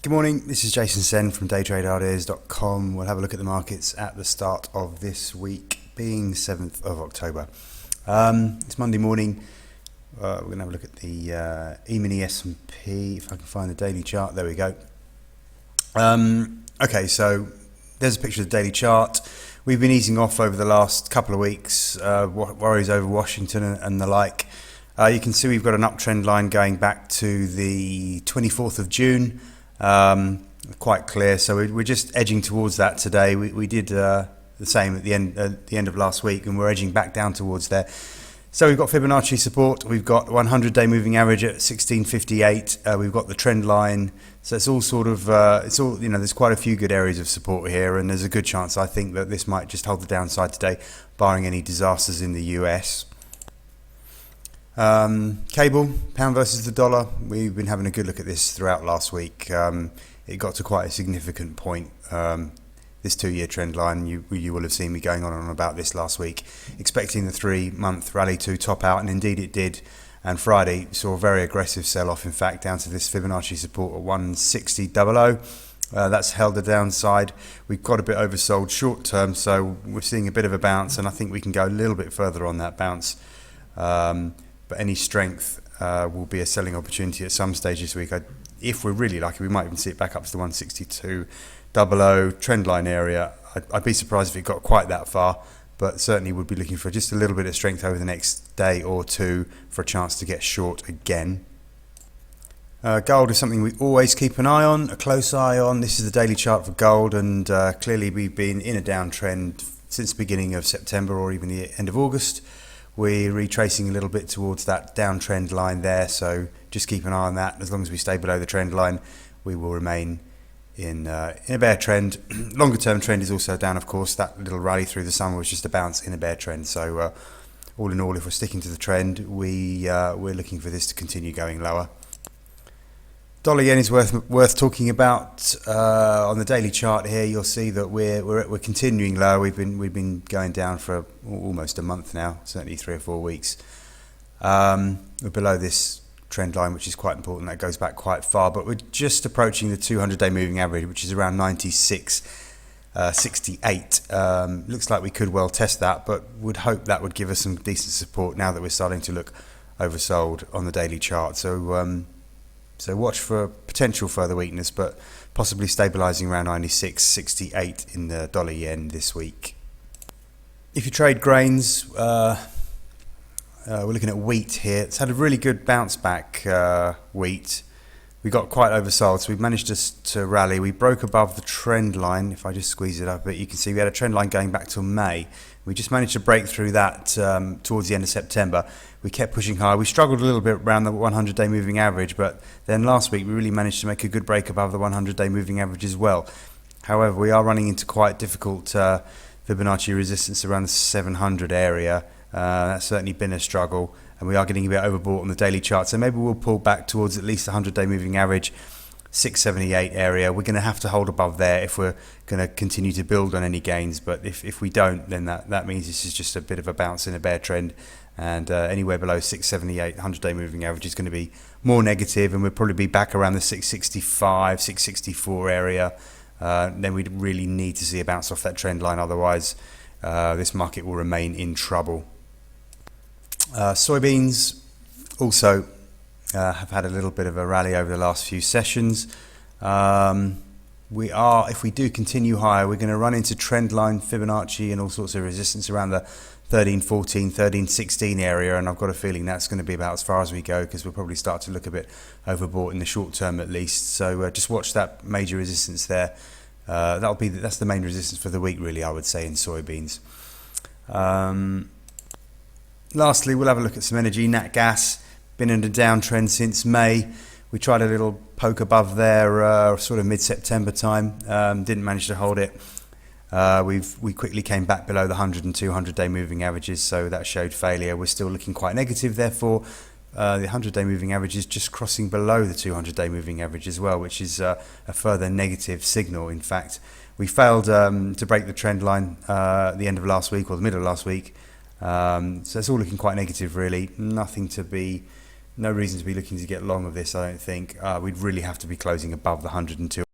Good morning, this is Jason Sen from daytradeideas.com. We'll have a look at the markets at the start of this week, being 7th of October. It's Monday morning. We're going to have a look at the E-mini S&P, if I can find the daily chart. There we go. Okay, so there's a picture of the daily chart. We've been easing off over the last couple of weeks, worries over Washington and the like. You can see we've got an uptrend line going back to the 24th of June. Quite clear, so we're just edging towards that today. We did the same at the end of last week, and we're edging back down towards there. So we've got Fibonacci support, we've got 100-day moving average at 1658, we've got the trend line. So it's all sort of there's quite a few good areas of support here, and there's a good chance I think that this might just hold the downside today, barring any disasters in the US. Cable, pound versus the dollar, we've been having a good look at this throughout last week. It got to quite a significant point, this 2-year trend line. You will have seen me going on about this last week, expecting the 3-month rally to top out, and indeed it did. And Friday saw a very aggressive sell-off, in fact, down to this Fibonacci support at 160.00. That's held the downside. We've got a bit oversold short term, so we're seeing a bit of a bounce, and I think we can go a little bit further on that bounce. But any strength will be a selling opportunity at some stage this week. If we're really lucky, we might even see it back up to the 162.00 trend line area. I'd be surprised if it got quite that far, but certainly would be looking for just a little bit of strength over the next day or two for a chance to get short again. Gold is something we always keep an eye on, a close eye on. This is the daily chart for gold, and clearly we've been in a downtrend since the beginning of September or even the end of August. We're retracing a little bit towards that downtrend line there, so just keep an eye on that. As long as we stay below the trend line, we will remain in a bear trend. Longer term trend is also down, of course. That little rally through the summer was just a bounce in a bear trend. So all in all, if we're sticking to the trend, we're looking for this to continue going lower. Dollar yen is worth talking about. On the daily chart here, you'll see that we're continuing low. We've been going down for almost a month now, certainly 3 or 4 weeks. We're below this trend line, which is quite important. That goes back quite far, but we're just approaching the 200-day moving average, which is around 96.68. Looks like we could well test that, but would hope that would give us some decent support now that we're starting to look oversold on the daily chart. So watch for potential further weakness, but possibly stabilising around 96.68 in the dollar yen this week. If you trade grains, we're looking at wheat here. It's had a really good bounce back, wheat. We got quite oversold, so we've managed to rally. We broke above the trend line. If I just squeeze it up a bit, you can see we had a trend line going back till May. We just managed to break through that towards the end of September. We kept pushing high. We struggled a little bit around the 100-day moving average, but then last week we really managed to make a good break above the 100-day moving average as well. However, we are running into quite difficult Fibonacci resistance around the 700 area. That's certainly been a struggle, and we are getting a bit overbought on the daily chart. So maybe we'll pull back towards at least the 100-day moving average, 678 area. We're going to have to hold above there if we're going to continue to build on any gains. But if we don't, then that means this is just a bit of a bounce in a bear trend. And anywhere below 678, 100-day moving average is going to be more negative, and we'll probably be back around the 665, 664 area. Then we'd really need to see a bounce off that trend line. Otherwise, this market will remain in trouble. Soybeans also have had a little bit of a rally over the last few sessions. If we do continue higher, we're going to run into trend line Fibonacci and all sorts of resistance around the 1314, 1316 area, and I've got a feeling that's going to be about as far as we go, because we'll probably start to look a bit overbought in the short term at least. So just watch that major resistance there. That's the main resistance for the week, really, I would say, in soybeans. Lastly, we'll have a look at some energy. Nat gas, been in a downtrend since May. We tried a little poke above there sort of mid-September time, didn't manage to hold it. We quickly came back below the 100 and 200-day moving averages, so that showed failure. We're still looking quite negative, therefore. The 100-day moving average is just crossing below the 200-day moving average as well, which is a further negative signal. In fact, we failed to break the trend line at the end of last week or the middle of last week. So it's all looking quite negative, really. Nothing to be No reason to be looking to get long of this, I don't think. We'd really have to be closing above the 102